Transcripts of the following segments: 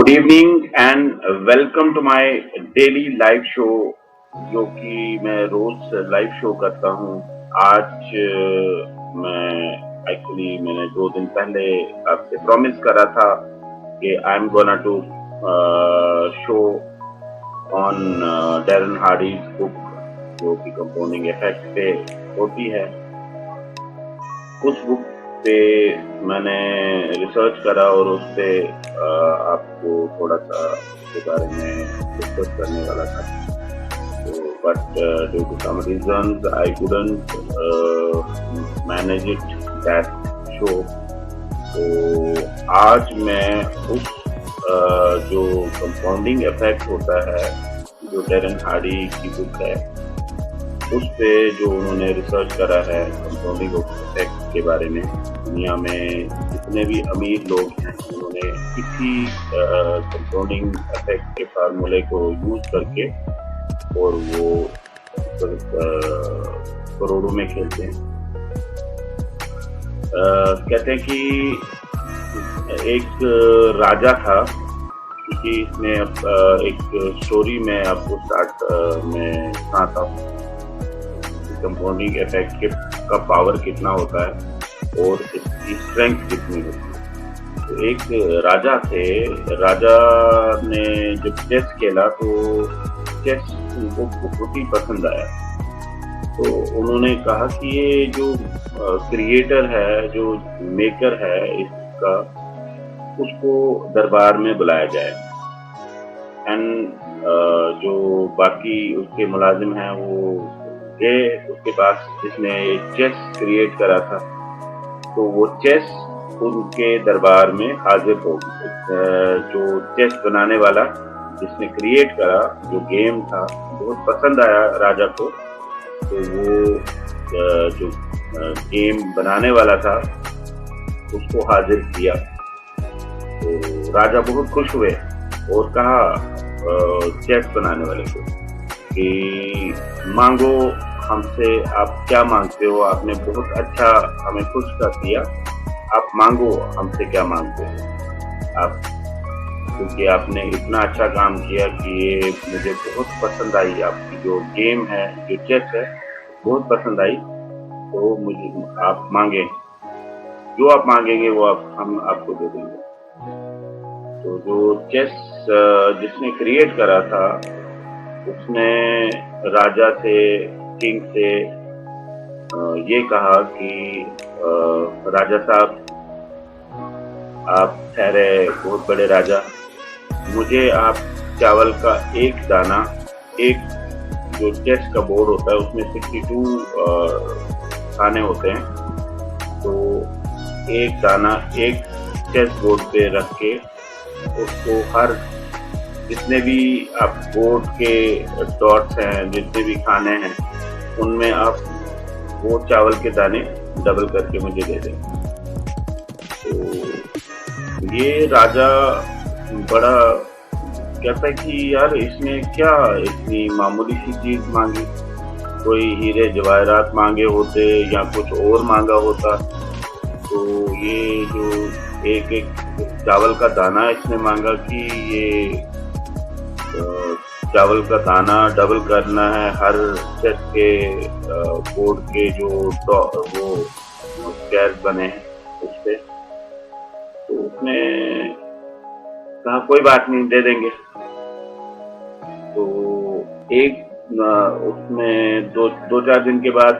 Good evening and welcome to my daily live show जो कि मैं रोज लाइव शो करता हूँ। आज मैंने 2 दिन पहले आपसे प्रॉमिस करा था कि I am gonna to show on Darren Hardy's book जो कि कंपाउंडिंग इफेक्ट पे होती है। उस बुक पे मैंने रिसर्च करा और उस पे आपको थोड़ा सा उसके बारे में डिस्कस करने वाला था। तो but due to some reasons I couldn't manage it that show. तो आज मैं उस जो कंपाउंडिंग इफेक्ट होता है जो डैरन हार्डी की बुक है उस पे जो उन्होंने रिसर्च करा है कंपाउंडिंग इफेक्ट के बारे में। दुनिया में जितने भी अमीर लोग हैं उन्होंने किसी कंपाउंडिंग इफेक्ट के फार्मूले को यूज करके और वो करोड़ों में खेलते हैं। कहते हैं कि एक राजा था, क्योंकि इसमें एक स्टोरी में आपको स्टार्ट में सुनाता हूँ कंपाउंडिंग इफेक्ट का पावर कितना होता है और इसकी स्ट्रेंथ कितनी होती है। तो एक राजा थे, राजा ने जब चेस खेला तो चेस उनको बहुत ही पसंद आया। तो उन्होंने कहा कि ये जो क्रिएटर है, जो मेकर है इसका, उसको दरबार में बुलाया जाए। एंड जो बाकी उसके मुलाजिम हैं वो गए उसके पास जिसने चेस क्रिएट करा था। तो वो चेस उनके दरबार में हाजिर हो गई। जो चेस बनाने वाला जिसने क्रिएट करा जो गेम था बहुत पसंद आया राजा को। तो वो जो गेम बनाने वाला था उसको हाजिर किया। तो राजा बहुत खुश हुए और कहा चेस बनाने वाले को कि मांगो हमसे, आप क्या मांगते हो? आपने बहुत अच्छा हमें खुश कर दिया, आप मांगो हमसे क्या मांगते हो आप, क्योंकि आपने इतना अच्छा काम किया कि ये मुझे बहुत पसंद आई। आपकी जो गेम है, जो चेस है, बहुत पसंद आई। तो मुझे आप मांगे, जो आप मांगेंगे वो हम आपको दे देंगे। तो जो चेस जिसने क्रिएट करा था उसने राजा से, किंग से ये कहा कि राजा साहब, आप ठहरे बहुत बड़े राजा, मुझे आप चावल का एक दाना, एक जो चेस का बोर्ड होता है उसमें 62 खाने होते हैं, तो एक दाना एक चेस बोर्ड पे रख के उसको हर जितने भी आप बोर्ड के डॉट्स हैं, जितने भी खाने हैं, उनमें आप वो चावल के दाने डबल करके मुझे दे दें। तो ये राजा बड़ा कहता है कि यार इसमें क्या इतनी मामूली सी चीज मांगी, कोई हीरे जवाहरात मांगे होते या कुछ और मांगा होता। तो ये जो एक एक चावल का दाना इसने मांगा कि ये चावल का दाना डबल करना है हर चेस के बोर्ड के जो वो स्क्वायर बने हैं उस पे। तो उसने कहा कोई बात नहीं, दे देंगे। तो एक उसमें दो चार दिन के बाद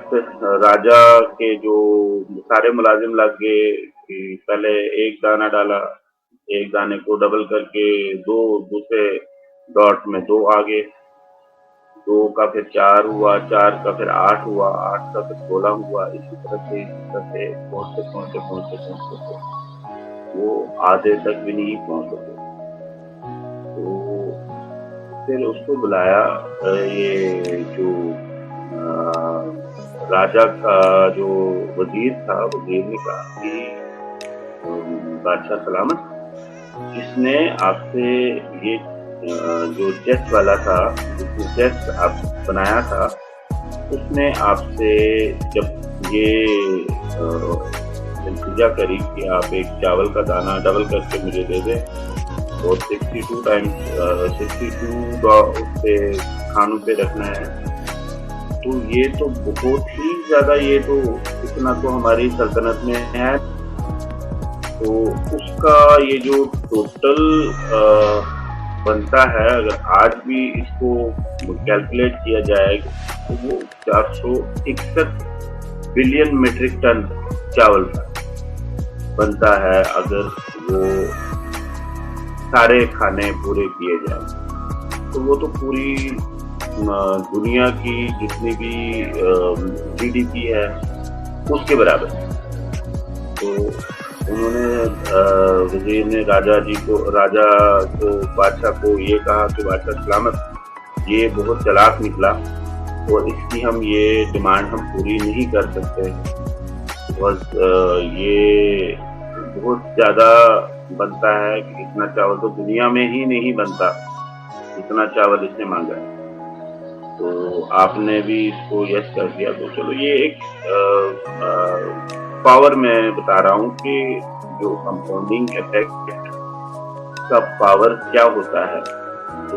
राजा के जो सारे मुलाजिम लग गए कि पहले एक दाना डाला, एक दाने को डबल करके दो दूसरे डॉट में 2 आ गए, 2 का फिर 4 हुआ, 4 का फिर 8 हुआ, 8 का फिर 16 हुआ। इसी तरह से पहुंचते वो आधे तक भी नहीं पहुंच सके। तो फिर उसको बुलाया, ये जो राजा का जो वजीर था, वजीर ने कहा कि बादशाह सलामत, जिसने आपसे ये जो चेस वाला था, जिसने चेस आप बनाया था, उसने आपसे जब ये इल्तिजा करी कि आप एक चावल का दाना डबल करके मुझे दे दें, और 62 टाइम्स 62 उससे खानों पे रखना है। तो ये तो बहुत ही ज्यादा, ये तो इतना तो हमारी सल्तनत में है। तो उसका ये जो टोटल बनता है, अगर आज भी इसको कैलकुलेट किया जाए तो वो 461 बिलियन मीट्रिक टन चावल बनता है, अगर वो सारे खाने पूरे किए जाए। तो वो तो पूरी दुनिया की जितनी भी जीडीपी है उसके बराबर। तो उन्होंने वजीर ने बादशाह को ये कहा कि बादशाह सलामत, ये बहुत चालाक निकला और इसकी हम ये डिमांड हम पूरी नहीं कर सकते, बस ये बहुत ज़्यादा बनता है कि इतना चावल तो दुनिया में ही नहीं बनता, इतना चावल इसने मांगा है। तो आपने भी इसको यस कर दिया। तो चलो, ये एक पावर मैं बता रहा हूँ कि जो कंपाउंडिंग इफेक्ट का पावर क्या होता है। तो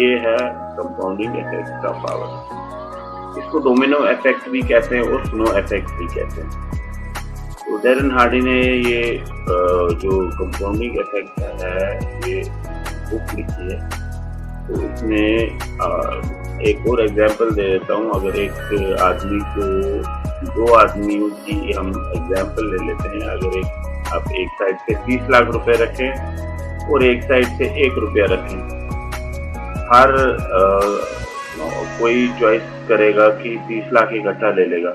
ये है कंपाउंडिंग इफेक्ट का पावर। इसको डोमिनो इफेक्ट भी कहते हैं और स्नो इफेक्ट भी कहते हैं। तो डैरेन हार्डी ने ये जो कंपाउंडिंग इफेक्ट है ये बुक लिखी है। तो इसमें एक और एग्जांपल दे देता हूँ। अगर एक आदमी को, दो आदमियों की हम एग्जांपल ले लेते हैं। अगर आप एक साइड से 30 लाख रुपए रखें और एक साइड से 1 रुपया रखें, हर कोई चॉइस करेगा कि 30 लाख इकट्ठा ले लेगा।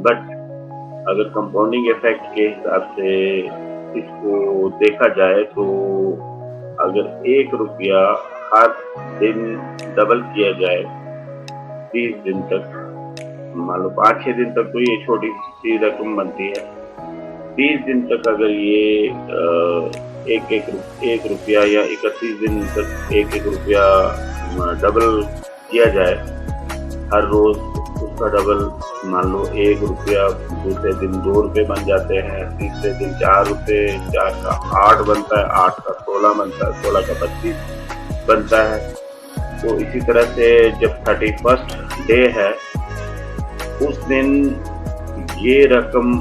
बट अगर कंपाउंडिंग इफेक्ट के हिसाब से इसको देखा जाए तो अगर 1 रुपया हर दिन डबल किया जाए 30 दिन तक, मान लो 5-6 दिन तक तो ये छोटी सी रकम बनती है। 30 दिन तक अगर ये एक रुपया या 31 दिन तक 1 रुपया डबल किया जाए, हर रोज उसका डबल, मान लो 1 रुपया, दूसरे दिन 2 रुपये बन जाते हैं, तीसरे दिन 4 रुपये, 4 का 8 बनता है, 8 का 16 बनता है, 16 का 25 बनता है। तो इसी तरह से जब 31st डे है उस दिन ये रकम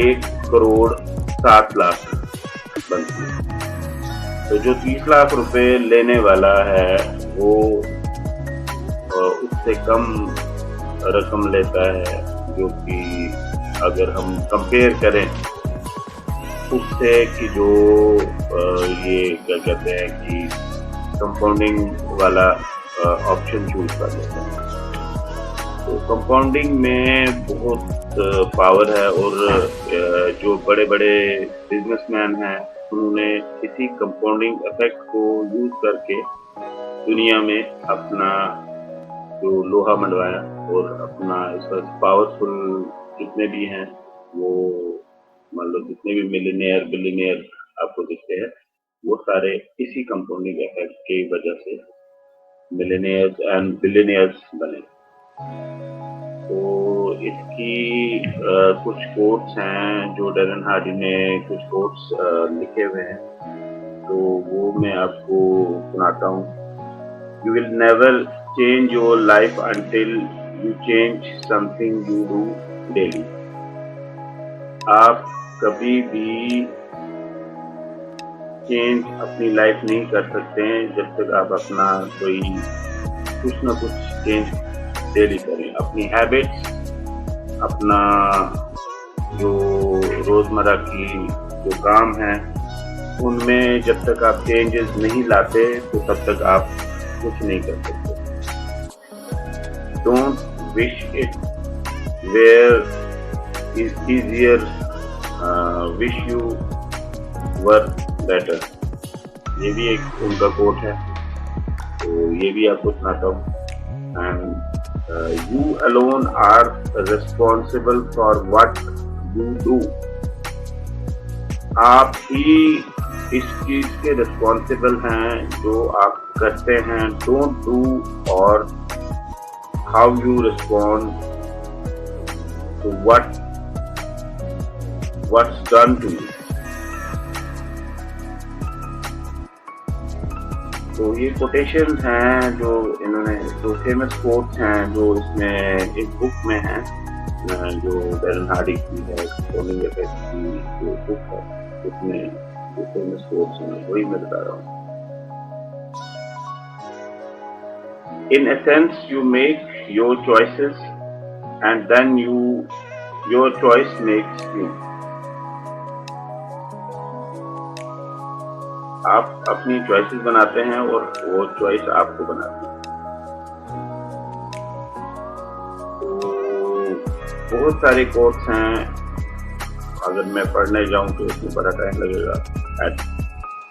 1 करोड़ 7 लाख बनती है। तो जो 30 लाख रुपए लेने वाला है वो उससे कम रकम लेता है, जो कि अगर हम कंपेयर करें उससे कि जो ये क्या कहते हैं कि कंपाउंडिंग वाला ऑप्शन चूज कर लेते हैं। तो कंपाउंडिंग में बहुत पावर है और जो बड़े बड़े बिजनेसमैन हैं उन्होंने इसी कंपाउंडिंग इफेक्ट को यूज करके दुनिया में अपना जो लोहा मंडवाया और अपना इसका पावरफुल जितने भी हैं वो, मान लो जितने भी मिलियनेयर बिलियनेयर आपको दिखते हैं वो सारे इसी कंपाउंडिंग इफेक्ट की वजह से मिलियनेयर्स एंड बिलियनेयर्स बने। तो इसकी कुछ कोट्स हैं जो डैरेन हार्डी ने कुछ कोट्स लिखे हुए हैं, तो वो मैं आपको सुनाता हूँ। You will never change your life until you change something you do daily. आप कभी भी चेंज अपनी लाइफ नहीं कर सकते हैं जब तक आप अपना कोई कुछ ना कुछ चेंज डेली करें। अपनी हैबिट्स, अपना जो रोजमर्रा की जो काम है उनमें जब तक आप चेंजेस नहीं लाते तो तब तक आप कुछ नहीं कर सकते। Don't wish it were is easier, wish you were better. ये भी एक उनका कोट है, तो ये भी आपको सुनाता हूँ। And you alone are responsible for what you do. आप ही इस चीज के रिस्पॉन्सिबल हैं जो आप करते हैं। डोंट डू और how you respond to what's done to you. तो ये कोटेशन हैं जो इन्होंने, जो फेमस कोट्स हैं जो इसमें इस बुक में हैं, जो डैरेन हार्डी की है, टोनी इफेक्ट की जो बुक है, उसमें जो फेमस कोट्स हैं वही मैं बता रहा हूँ। In essence, you make your choices and then your choice makes you. आप अपनी चॉइसेस बनाते हैं और वो चॉइस आपको बनाती है। तो बहुत सारे कोट्स हैं, अगर मैं पढ़ने जाऊं तो इसमें बड़ा टाइम लगेगा।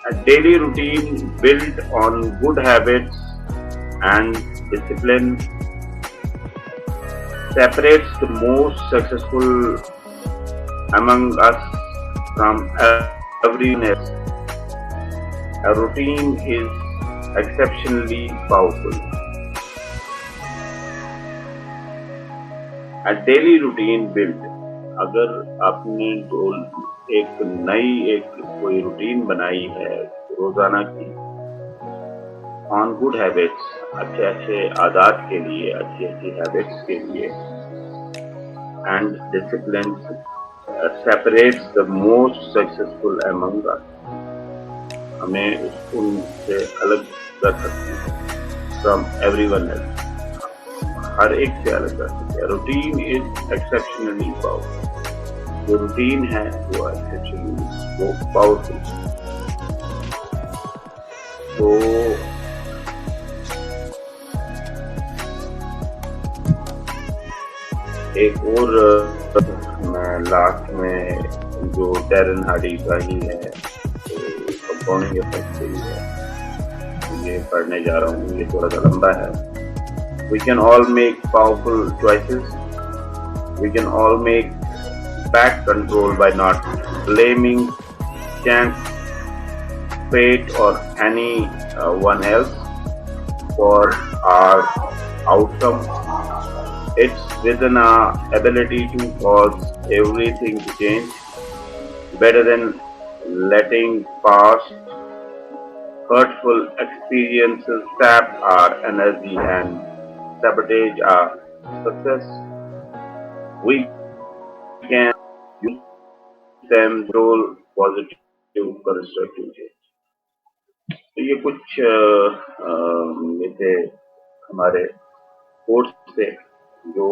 A daily routine built on good habits and discipline separates the most successful among us from everyone else. A routine is exceptionally powerful. A daily routine built, अगर आपने कोई रूटीन बनाई है रोजाना की, ऑन गुड हैबिट्स, अच्छे अच्छे आदत के लिए, अच्छी अच्छी हैबिट्स के लिए, and discipline separates the most successful among us, हमें उनसे अलग कर सकती है, फ्रॉम एवरीवन एल्स, हर एक से अलग कर सकते हैं। रूटीन इज एक्सेप्शनली पावरफुल, जो रूटीन है वो एक्सेप्शनली पावरफुल। तो एक और मैं लास्ट में जो डैरेन हार्डी का ही है, कंपाउंडिंग इफेक्ट से ही है, ये पढ़ने जा रहा हूँ, ये थोड़ा सा लंबा है। We can all make powerful choices. We can all make back control by not blaming chance, fate or anyone else for our outcome. It's within our ability to cause everything to change, better than letting past hurtful experiences sap our energy and sabotage our success. We can use them to roll positive constructive change. तो ये कुछ ये थे हमारे quotes थे जो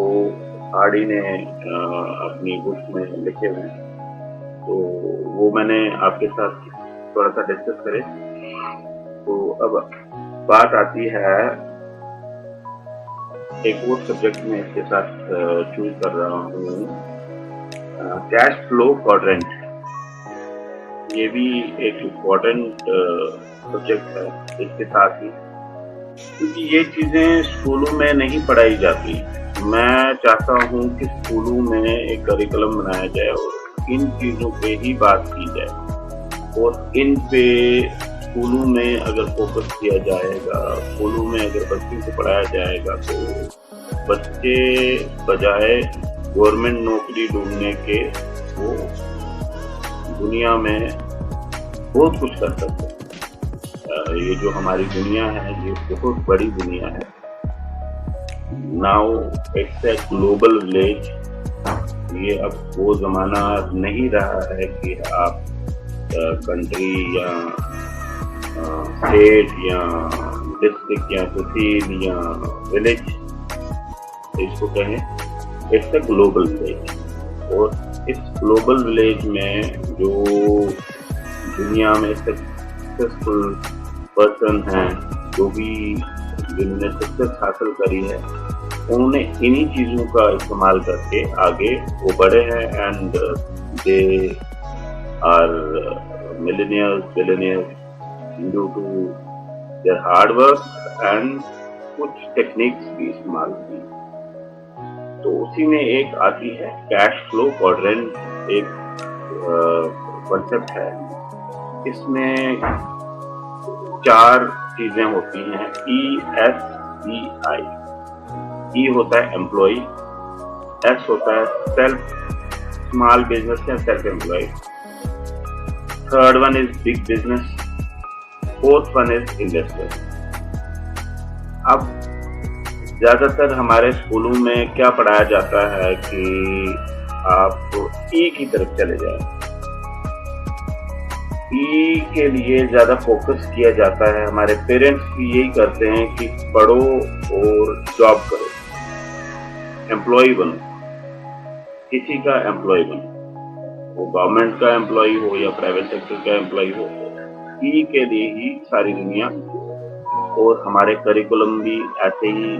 Hardy ने अपनी बुक में लिखे हुए हैं, तो वो मैंने आपके साथ थोड़ा सा डिस्कस करे। तो अब बात आती है एक और सब्जेक्ट में इसके साथ चूज कर रहा हूँ, कैश फ्लो क्वाड्रेंट। ये भी एक इम्पोर्टेंट सब्जेक्ट है इसके साथ ही, क्योंकि ये चीजें स्कूलों में नहीं पढ़ाई जाती। मैं चाहता हूँ कि स्कूलों में एक करिकुलम बनाया जाए और इन चीजों पे ही बात की जाए, और इन पे स्कूलों में अगर फोकस किया जाएगा, स्कूलों में अगर बच्चों को पढ़ाया जाएगा, तो बच्चे बजाय गवर्नमेंट नौकरी ढूंढने के वो दुनिया में बहुत कुछ कर सकते हैं। ये जो हमारी दुनिया है ये बहुत बड़ी दुनिया है। Now it's a global village. ये अब वो जमाना नहीं रहा है कि आप कंट्री या स्टेट या डिस्ट्रिक्ट या तहसील या विलेज इसको कहें, इट्स अ ग्लोबल विलेज। और इस ग्लोबल विलेज में जो दुनिया में सक्सेसफुल पर्सन हैं, जो भी जिन्होंने सक्सेस हासिल करी है, उन्होंने इन्हीं चीज़ों का इस्तेमाल करके आगे वो बढ़े हैं, and they are millionaires, billionaires due to their hard work and कुछ टेक्निक्स भी इस्तेमाल की। तो उसी में एक आती है कैश फ्लो क्वाड्रेंट, एक कॉन्सेप्ट है। इसमें 4 चीजें होती हैं, ESEI। E होता है एम्प्लॉय, S होता है सेल्फ, स्मॉल बिजनेस या self employ. Third one is big business, fourth one is investor. अब ज्यादातर हमारे स्कूलों में क्या पढ़ाया जाता है कि आप ई की तरफ चले जाएं। ई के लिए ज्यादा फोकस किया जाता है। हमारे पेरेंट्स भी यही करते हैं कि पढ़ो और जॉब करो, एम्प्लॉय बनो, किसी का एम्प्लॉय बनो, वो गवर्नमेंट का एम्प्लॉय हो या प्राइवेट सेक्टर का एम्प्लॉय हो। ई के लिए ही सारी दुनिया और हमारे करिकुलम भी ऐसे ही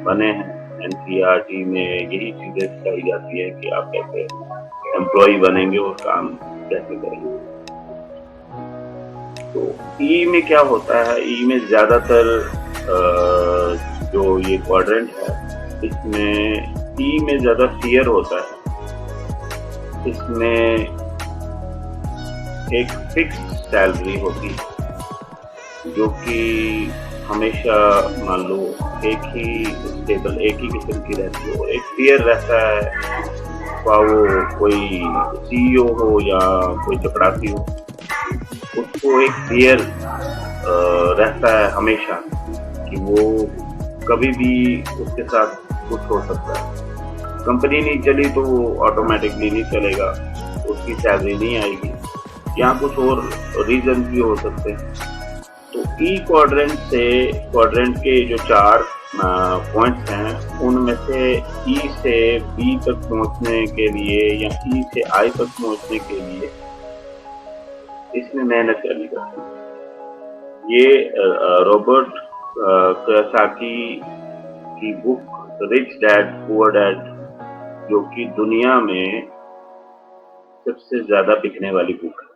बने हैं। एनसीईआरटी में यही चीजें सिखाई जाती है कि आप कैसे एम्प्लॉय बनेंगे और काम कैसे करेंगे। तो ई में क्या होता है, ई में ज्यादातर जो ये क्वाड्रेंट है, इसमें ई में ज्यादा फियर होता है। इसमें एक फिक्स सैलरी होती है जो कि हमेशा मान लो एक ही स्टेबल, एक ही किस्म की रहती है। एक फियर रहता है, वो कोई सीईओ हो या कोई चपरासी हो, उसको एक फियर रहता है हमेशा कि वो कभी भी उसके साथ कुछ हो सकता है। कंपनी नहीं चली तो वो ऑटोमेटिकली नहीं चलेगा, उसकी सैलरी नहीं आएगी, या कुछ और रीजन भी हो सकते हैं। तो ई क्वाड्रेंट के जो 4 पॉइंट्स हैं, उनमें से ई से बी तक पहुंचने के लिए या ई से आई तक पहुंचने के लिए इसमें मेहनत करनी पड़ती है। ये रॉबर्ट कियोसाकी की book rich dad poor dad, जो कि दुनिया में सबसे ज्यादा बिकने वाली बुक है,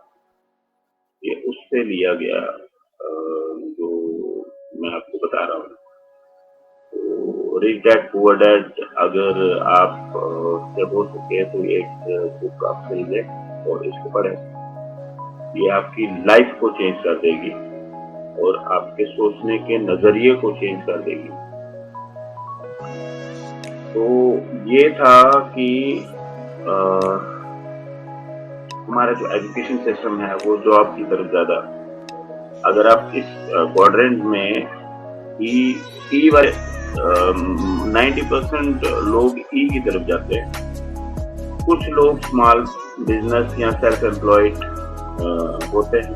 ये उससे लिया गया जो मैं आपको बता रहा हूँ। तो रिच डैड पुअर डैड अगर आप जब हो सके तो एक बुक आप खरीदें और इसको पढ़ें। ये आपकी लाइफ को चेंज कर देगी और आपके सोचने के नजरिए को चेंज कर देगी। तो ये था कि हमारा जो एजुकेशन सिस्टम है वो जॉब की तरफ ज्यादा, अगर आप इस क्वाड्रेंट में ई वाले 90% लोग ई की तरफ जाते हैं। कुछ लोग स्मॉल बिजनेस या सेल्फ एम्प्लॉयड होते हैं।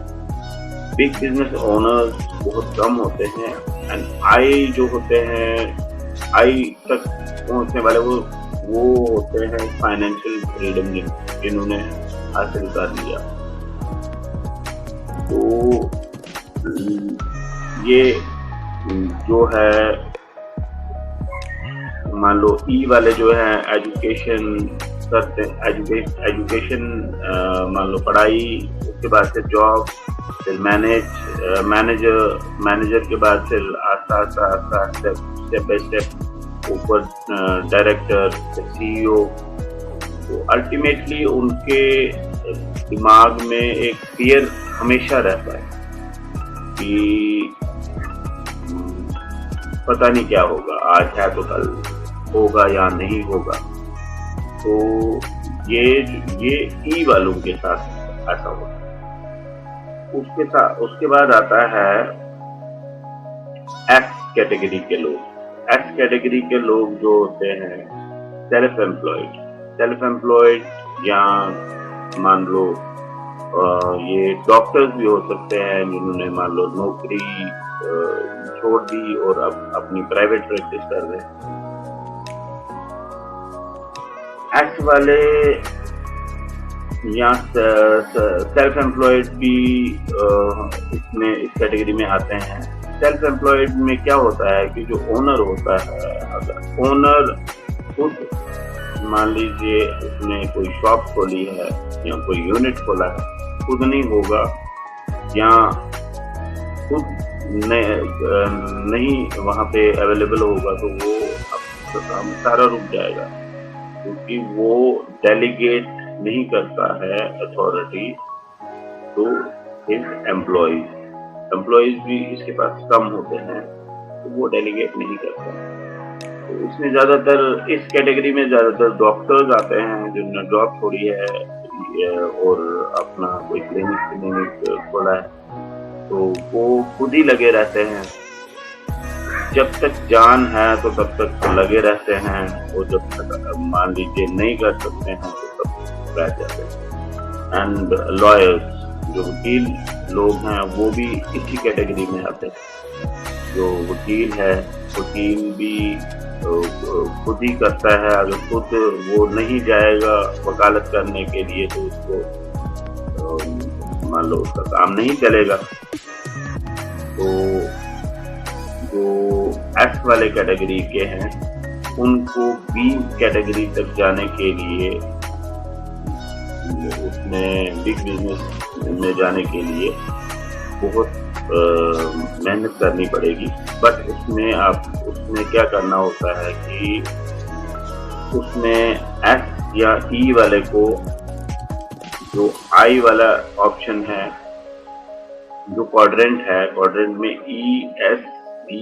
बिग बिजनेस ओनर्स बहुत कम होते हैं। एंड आई जो होते हैं, आई तक पहुंचने वाले वो होते हैं फाइनेंशियल फ्रीडम जिन्होंने हासिल कर लिया। तो ये जो है मान लो ई वाले जो है एजुकेशन करते हैं, एजुकेशन मान लो पढ़ाई, उसके बाद से जॉब, फिर मैनेजर के बाद फिर आस्ता स्टेप बाय स्टेप ऊपर डायरेक्टर, सीईओ। तो अल्टीमेटली उनके दिमाग में एक फियर हमेशा रहता है कि पता नहीं क्या होगा, आज है तो कल होगा या नहीं होगा। तो ये ई वालों के साथ ऐसा होता है। उसके बाद आता है एक्स कैटेगरी के लोग। एक्स कैटेगरी के लोग जो होते हैं सेल्फ एम्प्लॉयड या मान लो ये डॉक्टर्स भी हो सकते हैं जिन्होंने मान लो नौकरी छोड़ दी और अब अपनी प्राइवेट प्रैक्टिस कर रहे हैं। एक्स वाले या सेल्फ एम्प्लॉयड भी इस कैटेगरी में आते हैं। सेल्फ एम्प्लॉयड में क्या होता है कि जो ओनर होता है, अगर ओनर खुद मान लीजिए उसने कोई शॉप खोली है या कोई यूनिट खोला है, खुद नहीं होगा या खुद नहीं वहाँ पे अवेलेबल होगा तो वो काम सारा रुक जाएगा, क्योंकि वो डेलीगेट नहीं करता है अथॉरिटी टू हिज एम्प्लॉइज भी इसके पास कम होते हैं तो वो डेलीगेट नहीं करता है। तो इसमें ज्यादातर इस कैटेगरी में ज्यादातर डॉक्टर्स आते हैं जिन्होंने जॉब छोड़ी है और अपना कोई क्लिनिक खोला है। तो वो खुद ही लगे रहते हैं। जब तक जान है तो तब तक तो लगे रहते हैं, और जब तक मान लीजिए नहीं कर सकते हैं तो तब रह जाते हैं। एंड लॉयर्स, जो वकील लोग हैं, वो भी इसी कैटेगरी में आते हैं। जो वकील है, वकील भी खुद ही करता है। अगर खुद वो नहीं जाएगा वकालत करने के लिए तो उसको मान लो उसका काम नहीं चलेगा। तो जो एस वाले कैटेगरी के हैं, उनको बी कैटेगरी तक जाने के लिए, उसमें बिग बिजनेस में जाने के लिए बहुत मेहनत करनी पड़ेगी। बट उसमें क्या करना होता है कि उसमें एस या ई वाले को, जो आई वाला ऑप्शन है, जो क्वाड्रेंट है, क्वाड्रेंट में ई एस बी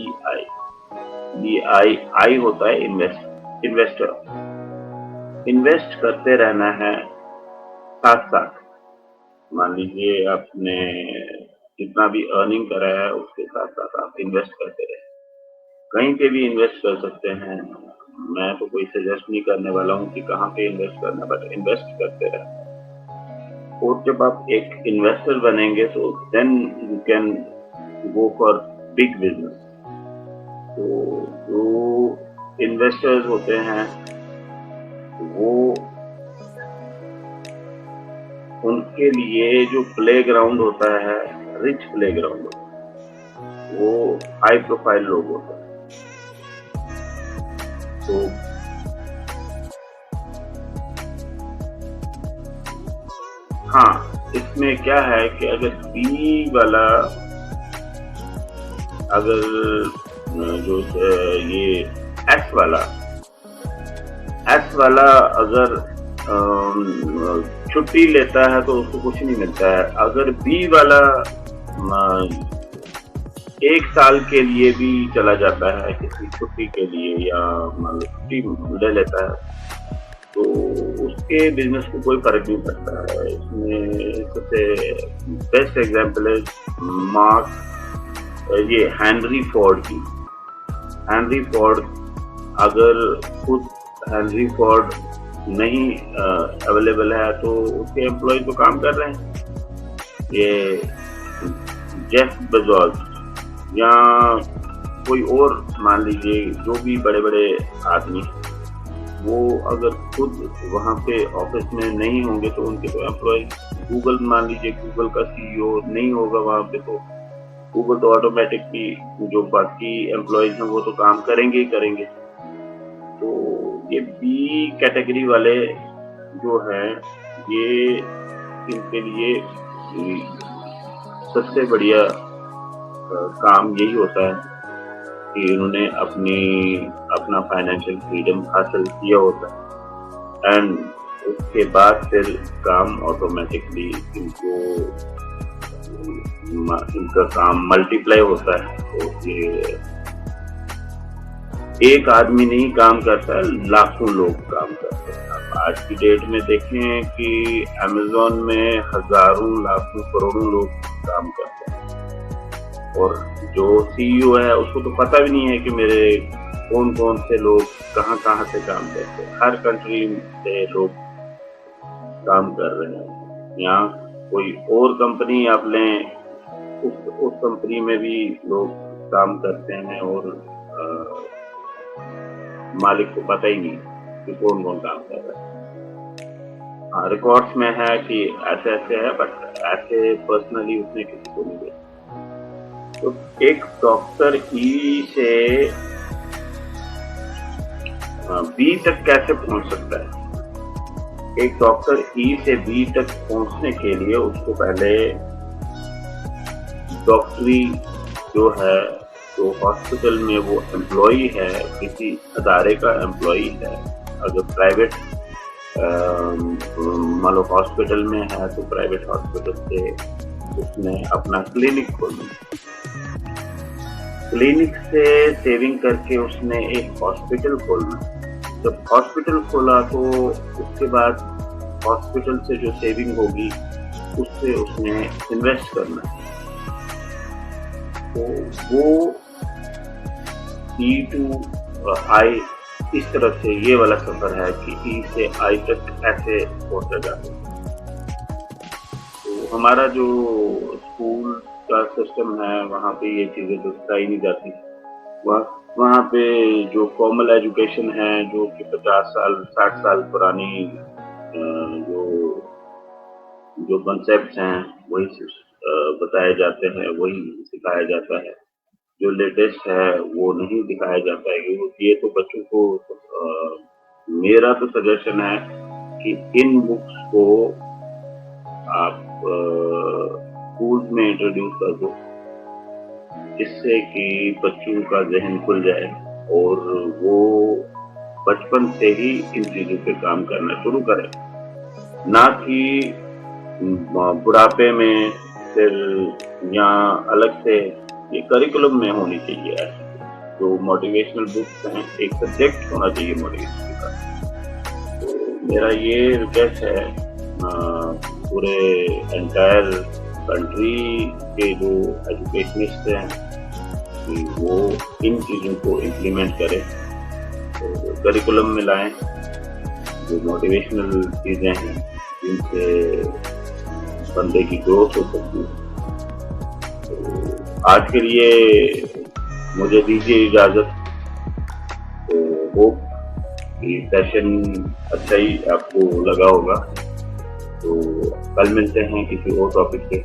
आई, आई होता है इन्वेस्टर। इन्वेस्ट करते रहना है साथ साथ। मान लीजिए आपने जितना भी अर्निंग करा है उसके साथ साथ आप इन्वेस्ट करते रहे। कहीं पे भी इन्वेस्ट कर सकते हैं। मैं तो कोई सजेस्ट नहीं करने वाला हूँ कि कहाँ पे इन्वेस्ट करना, बट इन्वेस्ट करते रहे। और जब आप एक इन्वेस्टर बनेंगे तो then you can go for big business. तो जो इन्वेस्टर्स होते हैं वो, उनके लिए जो प्लेग्राउंड होता है, रिच प्लेग्राउंड होता है, वो हाई प्रोफाइल लोग होते हैं। तो हाँ, इसमें क्या है कि अगर बी वाला, अगर जो ये एस वाला अगर छुट्टी लेता है तो उसको कुछ नहीं मिलता है। अगर बी वाला 1 साल के लिए भी चला जाता है किसी छुट्टी के लिए, या मान लो छुट्टी ले लेता है, तो उसके बिजनेस को कोई फर्क नहीं पड़ता है। इसमें सबसे बेस्ट एग्जांपल है ये हेनरी फोर्ड की। हेनरी फोर्ड, अगर खुद हेनरी फोर्ड नहीं अवेलेबल है तो उसके एम्प्लॉय तो काम कर रहे हैं। ये जेफ बेजोस या कोई और मान लीजिए, जो भी बड़े बड़े आदमी, वो अगर खुद वहाँ पे ऑफिस में नहीं होंगे तो उनके तो एम्प्लॉय, गूगल मान लीजिए, गूगल का सीईओ नहीं होगा वहाँ पे तो गूगल तो ऑटोमेटिकली जो बाकी एम्प्लॉयज हैं वो तो काम करेंगे ही करेंगे। तो ये बी कैटेगरी वाले जो हैं, ये इनके लिए सबसे बढ़िया काम यही होता है कि इन्होंने अपना फाइनेंशियल फ्रीडम हासिल किया होता है, एंड उसके बाद फिर काम ऑटोमेटिकली इनका काम मल्टीप्लाई होता है। तो ये एक आदमी नहीं काम करता है, लाखों लोग काम करते हैं। आप आज की डेट में देखें कि अमेज़न में हजारों, लाखों, करोड़ों लोग काम करते हैं, और जो सीईओ है उसको तो पता भी नहीं है कि मेरे कौन कौन से लोग कहाँ से काम करते हैं। हर कंट्री से लोग काम कर रहे हैं। यहाँ कोई और कंपनी आप लें, उस कंपनी में भी लोग काम करते हैं, और मालिक को पता ही नहीं कि कौन कौन काम कर रहा है। हाँ, रिकॉर्ड्स में है कि ऐसे है, बट ऐसे पर्सनली उसने किसी को नहीं देखा। तो एक डॉक्टर ई से बी तक कैसे पहुंच सकता है? एक डॉक्टर ई से बी तक पहुंचने के लिए उसको पहले डॉक्टरी जो है, तो हॉस्पिटल में वो एम्प्लॉई है, किसी अदारे का एम्प्लॉई है। अगर प्राइवेट मान लो हॉस्पिटल में है तो प्राइवेट हॉस्पिटल से उसने अपना क्लिनिक खोलना, क्लिनिक से सेविंग करके उसने एक हॉस्पिटल खोलना। जब हॉस्पिटल खोला तो उसके बाद हॉस्पिटल से जो सेविंग होगी उससे उसने इन्वेस्ट करना। तो वो ई टू आई इस तरह से ये वाला सफर है कि ई से आई तक ऐसे पहुंचा जाता है। तो हमारा जो स्कूल का सिस्टम है वहाँ पे ये चीजें तो सिखाई नहीं जाती। वहाँ पे जो फॉर्मल एजुकेशन है जो कि 50 साल 60 साल पुरानी जो जो कॉन्सेप्ट्स हैं वही बताए जाते हैं, वही सिखाया जाता है। जो लेटेस्ट है वो नहीं दिखाया जाता है क्योंकि ये तो बच्चों को मेरा तो सजेशन है कि इन बुक्स को आप स्कूल में इंट्रोड्यूस कर दो, जिससे कि बच्चों का जहन खुल जाए और वो बचपन से ही इन चीजों पे काम करना शुरू करें, ना कि बुढ़ापे में फिर या अलग से ये करिकुलम में होनी चाहिए। जो मोटिवेशनल बुक्स हैं एक सब्जेक्ट होना चाहिए मोटिवेशन का। तो मेरा ये रिक्वेस्ट है पूरे एंटायर कंट्री के जो एजुकेशनिस्ट हैं कि वो इन चीज़ों को इम्प्लीमेंट करें, तो करिकुलम में लाएं। जो मोटिवेशनल चीज़ें हैं जिनसे बंदे की ग्रोथ हो सकती है। तो आज के लिए मुझे दीजिए इजाज़त। तो होप कि सेशन अच्छा ही आपको लगा होगा। तो कल मिलते हैं किसी और टॉपिक पे।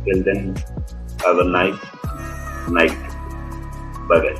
Till then have a nice night. Bye bye.